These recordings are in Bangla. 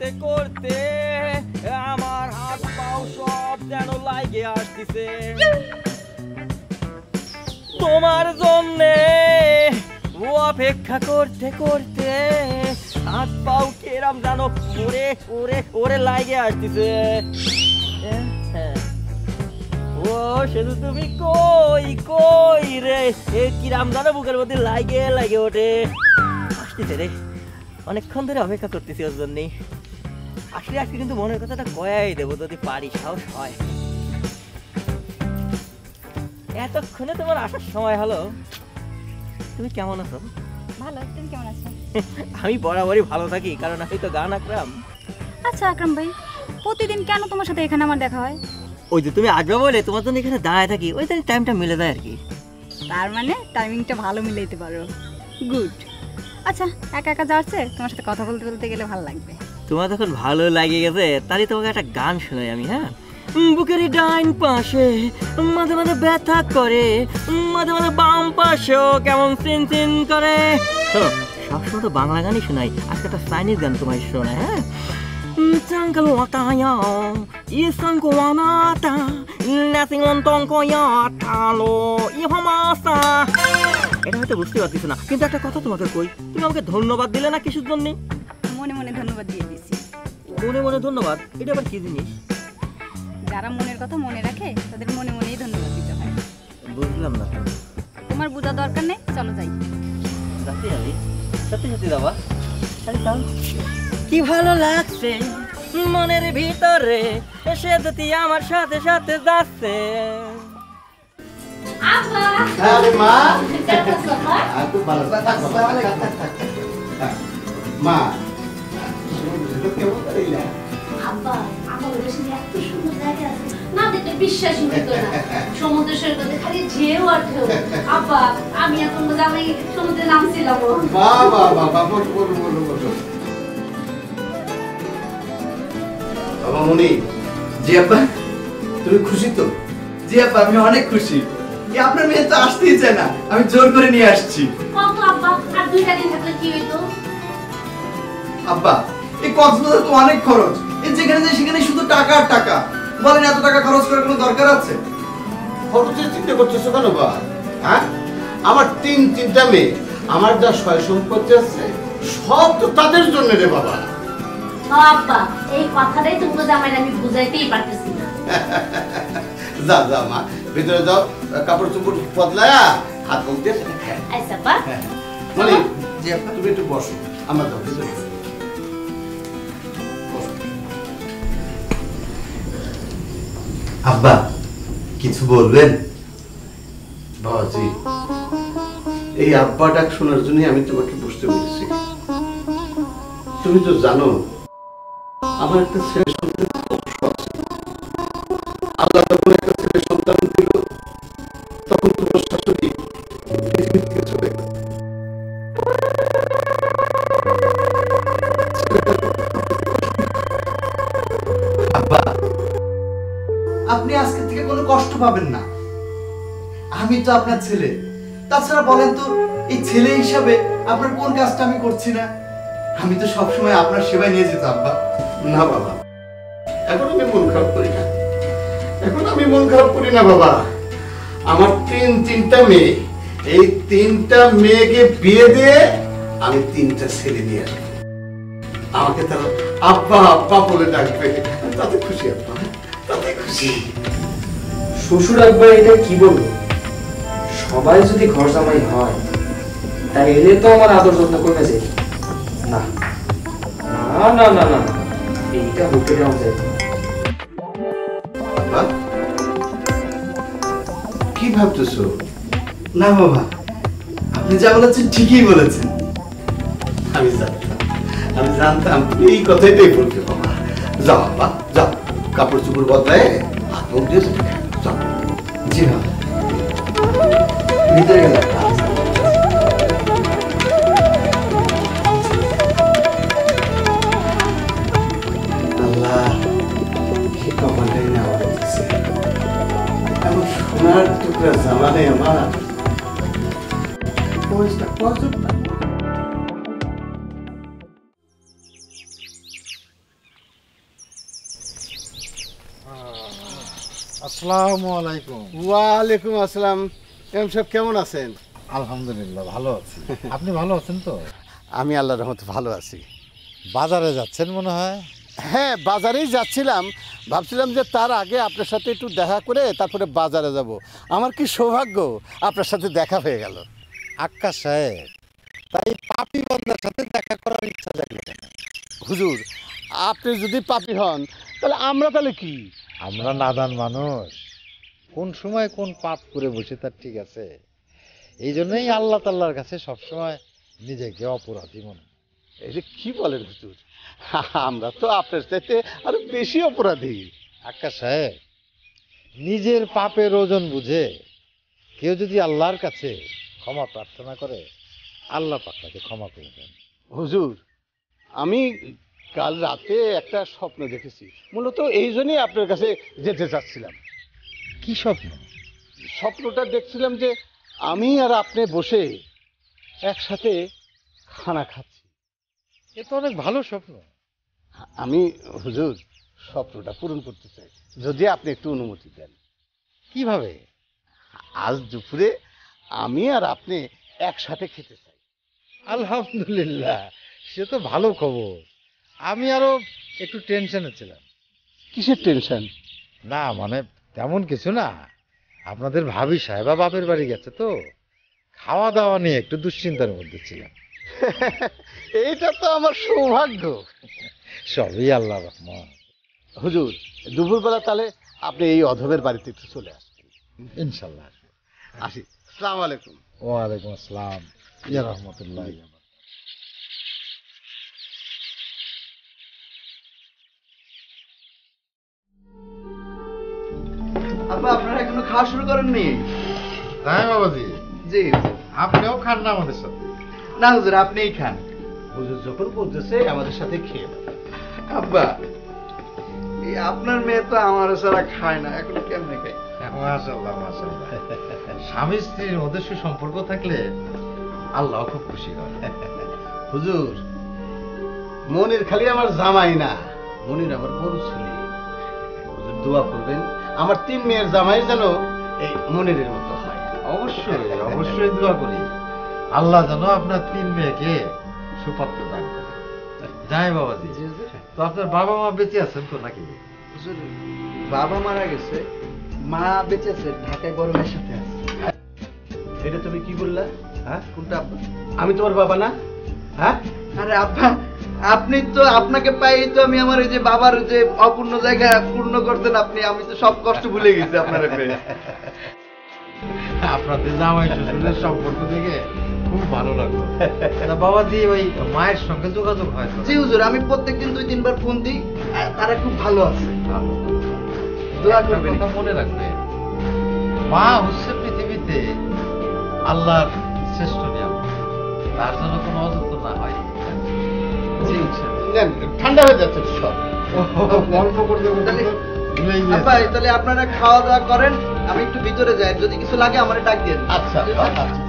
করতে করতে আমার হাত পাও সব যেন লাগে আসতেছে তোমার জন্যে অপেক্ষা করতে করতে হাত পাও কেরাম জানো ওরে ওরে ওরে লাগে আসতেছে ও শুধু তুমি কই কই রে কিরাম জানো বুকের মধ্যে লাগে লাগে ওঠে আসতেছে রে অনেকক্ষণ ধরে অপেক্ষা করতেছি ওর জন্যই আসলে আজকে কিন্তু মনের কথাটা কয়াই দেবো যদি পারি সাহস হয় এতক্ষণে তোমার আসার সময় হলো তুমি কেমন আছো ভালো তুমি কেমন আছো আমি বরাবরই ভালো থাকি কারণ আমি তো গান আকরাম আচ্ছা আকরাম ভাই প্রতিদিন কেন তোমার সাথে এখানে আমার দেখা হয় ওই যে তুমি আসবে বলে তোমার জন্য এখানে দাঁড়ায় থাকি ওই তাহলে টাইমটা মিলে যায় আর কি তার মানে টাইমিংটা ভালো মিলাইতে পারো গুড আচ্ছা একা একা যাচ্ছে তোমার সাথে কথা বলতে বলতে গেলে ভালো লাগবে তোমার যখন ভালো লাগে গেছে তাহলে তোমাকে একটা গান শোনাই আমি হ্যাঁ বুকের ডাইন পাশে মাঝে মাঝে ব্যথা করে মাঝে মাঝে বাম পাশেও কেমন চিন চিন করে শোনো সবসময় তো বাংলা গানই শোনাই আজকে একটা চাইনিজ গান তোমায় শোনায় হ্যাঁ এটা হয়তো বুঝতে পারছিস না কিন্তু একটা কথা তোমাকে কই তুমি আমাকে ধন্যবাদ দিলে না কিছুর জন্য মনে মনে ধন্যবাদ দিয়ে দিছি মনে মনে ধন্যবাদ এটা আবার কি জিনিস যারা মনের কথা মনে রাখে তাদের মনে মনেই ধন্যবাদ দিতে হয় বুঝলাম না তোমার বোঝা দরকার নেই চলো যাই যাচ্ছি আমি সত্যি সত্যি যাবা তাহলে চল কি ভালো লাগছে মনের ভিতরে সে যদি আমার সাথে সাথে যাচ্ছে আব্বা আরে মা কেমন আছো মা খুব ভালো মা কেমন করিলা আব্বা আমার দেশে এত সুন্দর জায়গা আছে না দেখলে বিশ্বাসই হতো না সমুদ্র সৈকতে খালি ঢেউ আর ঢেউ আব্বা আমি এখন জামাই সমুদ্রে নামছিলাম বাবা বাবা বলো বলো বলো বলো বাবা মনি জি আব্বা তুমি খুশি তো জি আব্বা আমি অনেক খুশি কি আপনার মেয়ে তো আসতেই চায় না আমি জোর করে নিয়ে আসছি কত আব্বা আর 2টা দিন থাকলে কি হইতো আব্বা এই কক্সবাজার তো অনেক খরচ এই যেখানে যাই সেখানে শুধু টাকা আর টাকা বলেন এত টাকা খরচ করার কোনো দরকার আছে খরচের চিন্তা করতেছো কেন বা হ্যাঁ আমার তিনটা মেয়ে আমার যা সয় সম্পত্তি আছে সব তো তাদের জন্য রে বাবা আব্বা এই কথাটাই তোমাকে জামাই আমি বুঝাইতেই পারতেছি না যা যা মা ভিতরে যাও কাপড় চোপড় বদলায়া হাত মুখ দিয়ে সেটা খায় আচ্ছা আব্বা মানে জি আব্বা তুমি একটু বসো আমরা যাও ভিতরে আব্বা কিছু বলবেন বাবাজি এই আব্বা ডাক শোনার জন্য আমি তোমাকে বসতে বলেছি তুমি তো জানো আমার একটা ছেলে সন্তান খুব শখ ছিল। আল্লাহ যখন একটা ছেলে সন্তান দিল তখন তোমার শাশুড়ি পৃথিবী থেকে চলে গেল আব্বা আপনি আজকে থেকে কোনো কষ্ট পাবেন না আমি তো আপনার ছেলে তাছাড়া বলেন তো এই ছেলে হিসাবে আপনার কোন কাজটা আমি করছি না আমি তো সবসময় আপনার সেবায় নিয়ে যেতাম আব্বা না বাবা এখন আমি মন খারাপ করি না এখন আমি মন খারাপ করি না বাবা আমার তিনটা মেয়ে এই 3টা মেয়েকে বিয়ে দিয়ে আমি 3টা ছেলে নিয়ে আসবো আমাকে তারা আব্বা আব্বা বলে ডাকবে তাতে খুশি আব্বা তাতে খুশি শ্বশুর একবার এটা কি বলবো সবাই যদি ঘর জামাই হয় তাইলে তো আমার আদর যত্ন কমে যায় না না না না না এইটা হতে দেওয়া যায় আব্বা কি ভাবতেছো না বাবা আপনি যা বলেছেন ঠিকই বলেছেন আমি জানতাম তুমি এই কথাটাই বলতে বাবা যাও আব্বা যাও কাপড় চোপড় বদলায় হাত মুখ দিয়ে যাও জি বাবা ভিতরে গেলাম আল্লাহ কি কপালটাই না আমার কাছে এমন সোনার টুকরা জামানে আমার বয়সটা কত আসসালামু আলাইকুম। ওয়ালাইকুম আসসালাম। এম সাহেব কেমন আছেন? আলহামদুলিল্লাহ ভালো আছি। আপনি ভালো আছেন তো? আমি আল্লাহর রহমতে ভালো আছি। বাজারে যাচ্ছেন মনে হয়? হ্যাঁ, বাজারেই যাচ্ছিলাম। ভাবছিলাম যে তার আগে আপনার সাথে একটু দেখা করে তারপরে বাজারে যাব। আমার কি সৌভাগ্য, আপনার সাথে দেখা হয়ে গেল। আক্কাস সাহেব, তাই পাপি বান্দার সাথে দেখা করার ইচ্ছা জাগলো কেন? হুজুর, আপনি যদি পাপী হন তাহলে আমরা তাহলে কি? আমরা নাদান মানুষ, কোন সময় কোন পাপ করে বসে তার ঠিক আছে। এই জন্যই আল্লাহ তাআলার কাছে সবসময় নিজেকে অপরাধী মনে। এই যে কি বলেন হুজুর, আমরা তো আপনার চাইতে আরো বেশি অপরাধী। আক্কাস সাহেব, নিজের পাপের ওজন বুঝে কেউ যদি আল্লাহর কাছে ক্ষমা প্রার্থনা করে, আল্লাহ পাক তাকে ক্ষমা করে দেন। হুজুর, আমি কাল রাতে একটা স্বপ্ন দেখেছি, মূলত এই জন্যই আপনার কাছে যেতে চাচ্ছিলাম। কি স্বপ্ন? স্বপ্নটা দেখছিলাম যে আমি আর আপনি বসে একসাথে খানা খাচ্ছি। এ তো অনেক ভালো স্বপ্ন। আমি হুজুর স্বপ্নটা পূরণ করতে চাই, যদি আপনি একটু অনুমতি দেন। কিভাবে? আজ দুপুরে আমি আর আপনি একসাথে খেতে চাই। আলহামদুলিল্লাহ, সে তো ভালো খবর। আমি আরো একটু টেনশনে ছিলাম। কিসের টেনশন? না মানে তেমন কিছু না, আপনাদের ভাবি সাহেবা বাপের বাড়ি গেছে তো, খাওয়া দাওয়া নিয়ে একটু দুশ্চিন্তার মধ্যে ছিলাম। এইটা তো আমার সৌভাগ্য। সবই আল্লাহ রহমান। হুজুর, দুপুরবেলা তাহলে আপনি এই অধবের বাড়িতে একটু চলে আসবেন। ইনশাল্লাহ। আসি। আসসালামু আলাইকুম। ওয়ালাইকুম আসসালাম ইয়া রহমতুল্লাহ। আব্বা, আপনারা এখনো খাওয়া শুরু করেননি? তাই বাবাজি? জি। আপনিও খান না আমাদের সাথে? না হুজুর, আপনিই খান। হুজুর যখন বলতেছে আমাদের সাথে খেয়ে নেন। আব্বা, এই আপনার মেয়ে তো আমার ছাড়া খায় না, এখন কেমনে খায়? মাশাআল্লাহ মাশাআল্লাহ। স্বামী স্ত্রীর মধ্যে সুসম্পর্ক থাকলে আল্লাহ খুব খুশি হয়। হুজুর, মনির খালি আমার জামাই না, মনির আমার বড় ছেলে। হুজুর দোয়া করবেন আমার 3 মেয়ের জামাই যেন এই মনিরের মতো হয়। অবশ্যই অবশ্যই দোয়া করি, আল্লাহ যেন আপনার 3 মেয়েকে সুপাত্র দান করে। যাই বাবাজি, তো আপনার বাবা মা বেঁচে আছেন তো নাকি? হুজুর, বাবা মারা গেছে, মা বেঁচে আছে, ঢাকায় বড় মেয়ের সাথে আছে। এটা তুমি কি বললা? হ্যাঁ, কোনটা আব্বা? আমি তোমার বাবা না? হ্যাঁ? আরে আব্বা, আপনি তো, আপনাকে পাই তো আমি আমার ওই যে বাবার যে অপূর্ণ জায়গা পূর্ণ করতেন আপনি, আমি তো সব কষ্ট ভুলে গেছি আপনার পেয়ে। আপনাদের জামাই শ্বশুরের সম্পর্ক দেখে খুব ভালো লাগলো। তা বাবাজি, ওই মায়ের সঙ্গে যোগাযোগ হয় তো? জি হুজুর, আমি প্রত্যেকদিন 2-3 বার ফোন দিই, আর তারা খুব ভালো আছে। দোয়া একটা করবেন। কথা মনে রাখবে, মা হচ্ছে পৃথিবীতে আল্লাহর শ্রেষ্ঠ নিয়ামত, তার জন্য কোনো অযত্ন না হয়। জি, নেন, ঠান্ডা হয়ে যাচ্ছে সব। গল্প করতে করতে ভুলেই গিয়েছি। আব্বা, তাহলে আপনারা খাওয়া দাওয়া করেন, আমি একটু ভিতরে যাই, যদি কিছু লাগে আমারে ডাক দিন। আচ্ছা আচ্ছা আচ্ছা।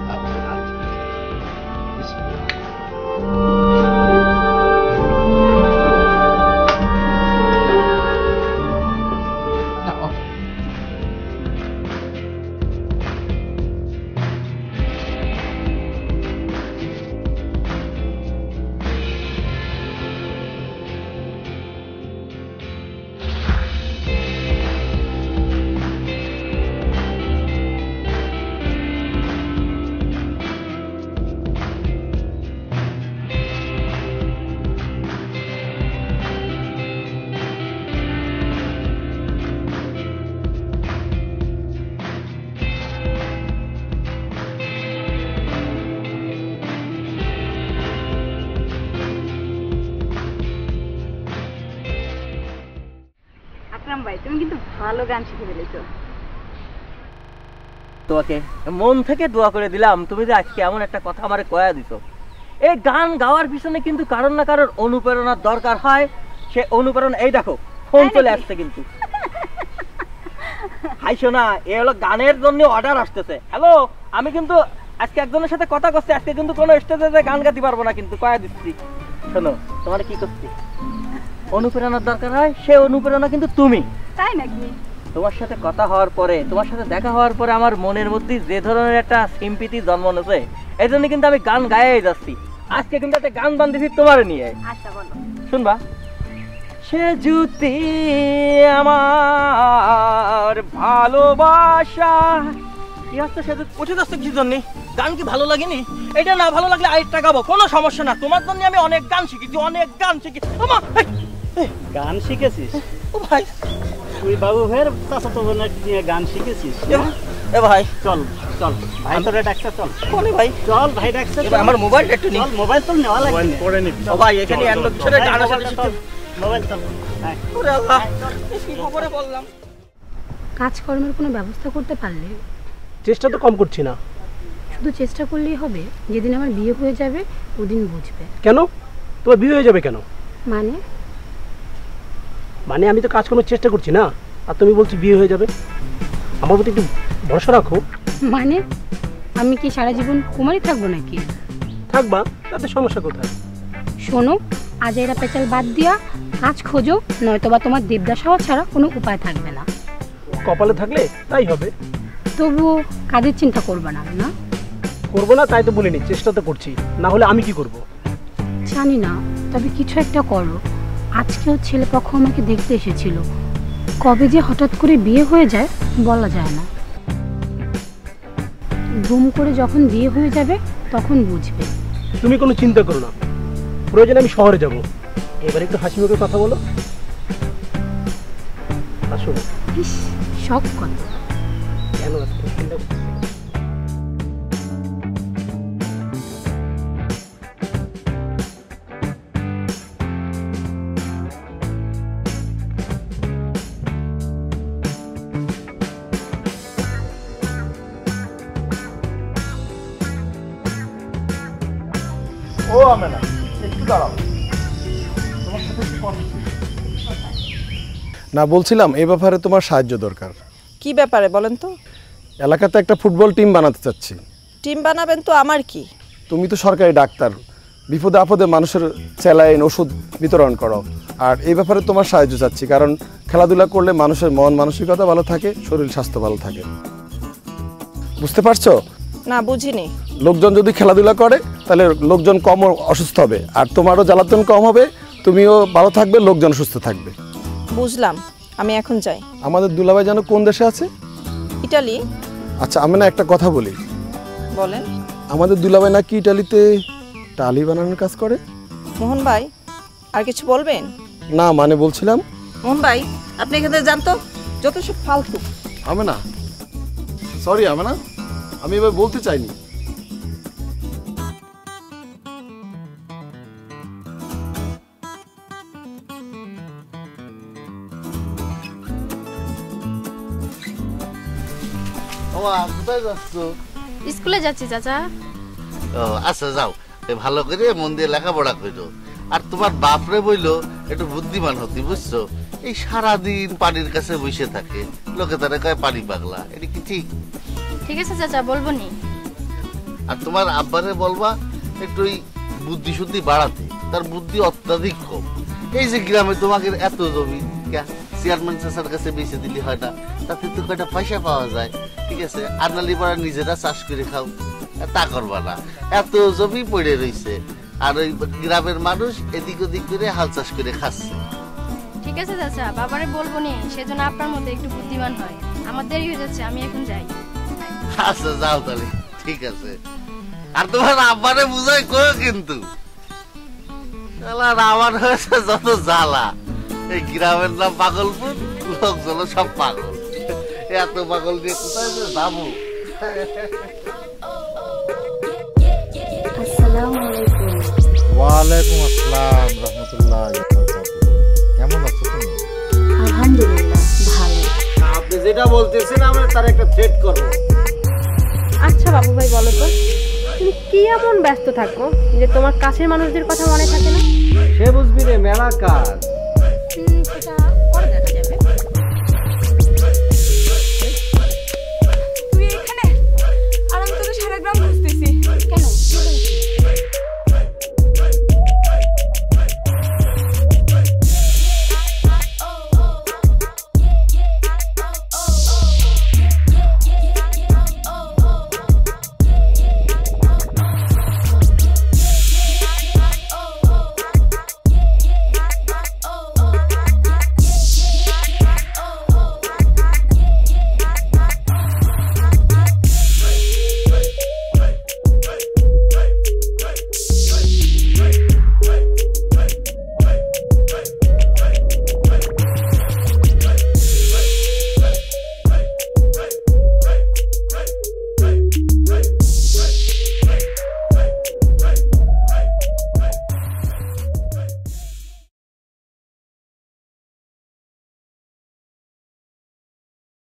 আকরাম ভাই, তুমি কিন্তু ভালো গান শিখে ফেলেছো। তোমাকে মন থেকে দোয়া করে দিলাম, তুমি যে আজকে এমন একটা কথা আমারে কয়া দিছো। এই গান গাওয়ার পিছনে কিন্তু কারণ না কারণ অনুপ্রেরণার দরকার হয়। সে অনুপ্রেরণা, এই দেখো ফোন চলে আসছে কিন্তু। হাই শোনা, এ হলো গানের জন্য অর্ডার আসতেছে। হ্যালো, আমি কিন্তু আজকে একজনের সাথে কথা করছি, আজকে কিন্তু কোনো স্টেজে গান গাইতে পারবো না, কিন্তু কয়া দিচ্ছি। শোনো, তোমার কি করছি অনুপ্রেরণার দরকার হয়, সে অনুপ্রেরণা কিন্তু তুমি। তাই নাকি? তোমার সাথে কথা হওয়ার পরে, তোমার সাথে দেখা হওয়ার পরে আমার মনের মধ্যে যে ধরনের একটা সিম্পিতি জন্ম নিয়েছে, এই জন্য কিন্তু আমি গান গাইয়ে যাচ্ছি। আজকে কিন্তু একটা গান বান্ধিছি তোমার নিয়ে। আচ্ছা বলো। শুনবা? সে জুতি আমার ভালোবাসা, কি হচ্ছে সে উঠে যাচ্ছে কি জন্য? গান কি ভালো লাগেনি? এটা না ভালো লাগলে আরেকটা গাবো, কোনো সমস্যা না। তোমার জন্য আমি অনেক গান শিখেছি, অনেক গান শিখেছি। গান শিখেছিস? ও ভাই, তুই বাবু ভাইয়ের চাচাতো বোনের নিয়ে গান শিখেছিস? এ ভাই চল চল, ভাই তোরে ডাকছে, চল। কোনে ভাই? চল ভাই ডাকছে। আমার মোবাইল একটু নি। চল, মোবাইল তো নেওয়া লাগবে। পরে নিবি। ও ভাই, এখানে এক লোক ছেড়ে গান আসলে শিখতে। মোবাইল চল। হ্যাঁ। ওরে আল্লাহ, কি খবরে বললাম। কাজকর্মের কোনো ব্যবস্থা করতে পারলে? চেষ্টা তো কম করছি না। শুধু চেষ্টা করলেই হবে? যেদিন আমার বিয়ে হয়ে যাবে ওদিন বুঝবে। কেন? তোমার বিয়ে হয়ে যাবে কেন? মানে আমি তো কাজকর্মের চেষ্টা করছি না, আর তুমি বলছো বিয়ে হয়ে যাবে। আমার প্রতি একটু ভরসা রাখো। মানে আমি কি সারা জীবন কুমারী থাকবো নাকি? থাকবা, তাতে সমস্যা কোথায়? শোনো, আজ এরা পেঁচাল বাদ দিয়া কাজ খোঁজো, নয়তোবা তোমার দেবদাস হওয়া ছাড়া কোনো উপায় থাকবে না। কপালে থাকলে তাই হবে। তবুও কাজের চিন্তা করবে না। না করবো না তাই তো বলিনি, চেষ্টা তো করছি। না হলে আমি কি করব? জানি না, তবে কিছু একটা করো। আজকেও ছেলেপক্ষ আমাকে দেখতে এসেছিল। কবে যে হঠাৎ করে বিয়ে হয়ে যায় বলা যায় না। ধুম করে যখন বিয়ে হয়ে যাবে তখন বুঝবে। তুমি কোনো চিন্তা করো না, প্রয়োজনে আমি শহরে যাব। এবার একটু হাসি মুখে কথা বলো। আসো। ইস, সব কথা কেন আজকে চিন্তা করছো? ও আমেনা, একটু দাঁড়াও, তোমার সাথে একটু কথা ছিল। না, বলছিলাম এই ব্যাপারে তোমার সাহায্য দরকার। কি ব্যাপারে বলেন তো? এলাকাতে একটা ফুটবল টিম বানাতে চাচ্ছি। টিম বানাবেন তো আমার কি? তুমি তো সরকারি ডাক্তার, বিপদে আপদে মানুষের স্যালাইন ওষুধ বিতরণ করো, আর এই ব্যাপারে তোমার সাহায্য চাচ্ছি। কারণ খেলাধুলা করলে মানুষের মন মানসিকতা ভালো থাকে, শরীর স্বাস্থ্য ভালো থাকে। বুঝতে পারছো? না, বুঝিনি। লোকজন যদি খেলাধুলা করে তাহলে লোকজন কম অসুস্থ হবে, আর তোমারও জ্বালাতন কম হবে, তুমিও ভালো থাকবে, লোকজন সুস্থ থাকবে। বুঝলাম, আমি এখন যাই। আমাদের দুলাভাই যেন কোন দেশে আছে? ইটালি। আচ্ছা, আমি না একটা কথা বলি। বলেন। আমাদের দুলাভাই নাকি ইটালিতে টালি বানানোর কাজ করে। মোহন ভাই, আর কিছু বলবেন? না, মানে বলছিলাম। মোহন ভাই, আপনি এখানে যান তো, যত সব ফালতু। আমেনা, সরি আমেনা, আমি এবার বলতে চাইনি। কোথায় যাচ্ছ? স্কুলে যাচ্ছি চাচা। আচ্ছা যাও, ভালো করে মন দিয়ে লেখাপড়া করো। আর তোমার বাপরে বইলো একটু বুদ্ধিমান হতি, বুঝছো? এই সারাদিন পানির কাছে বসে থাকে, লোকে তারা কয় পানি পাগলা। এটা কি ঠিক? ঠিক আছে চাচা, বলবো নি। আর তোমার আব্বারে বলবা একটু বুদ্ধি শুদ্ধি বাড়াতে, তার বুদ্ধি অত্যাধিক কম। এই যে গ্রামে তোমাকে এত জমি, চেয়ারম্যান চাষার কাছে বেঁচে দিলে হয় না, তাতে তো কয়টা পয়সা পাওয়া যায়। ঠিক আছে, আনালি পাড়া নিজেরা চাষ করে খাও, তা করবা না। এত জমি পড়ে রয়েছে, আর ওই গ্রামের মানুষ এদিক ওদিক করে হাল চাষ করে খাচ্ছে। ঠিক আছে চাচা, বাবারে বলবো নি, সেজন্য আপনার মধ্যে একটু বুদ্ধিমান হয়। আমার দেরি হয়ে যাচ্ছে, আমি এখন যাই। আচ্ছা যাও তাহলে, ঠিক আছে। আর তোমার আব্বারে বুঝাই কো কিন্তু, আমার হয়েছে যত জ্বালা। এই গ্রামের নাম পাগলপুর, লোকজন সব পাগল। এত পাগল দিয়ে কোথায় যে যাবো? আসসালামু আলাইকুম। ওয়ালাইকুম আসসালাম রাহমাতুল্লাহ। কেমন আছো তুমি? আলহামদুলিল্লাহ, ভালো। আপনি যেটা বলতেছেন আমরা তার একটা থ্রেট করব। আচ্ছা বাবু ভাই, বলো তো তুমি কি এমন ব্যস্ত থাকো যে তোমার কাছের মানুষদের কথা মনে থাকে না? সে বুঝবি রে, মেলা কাজ।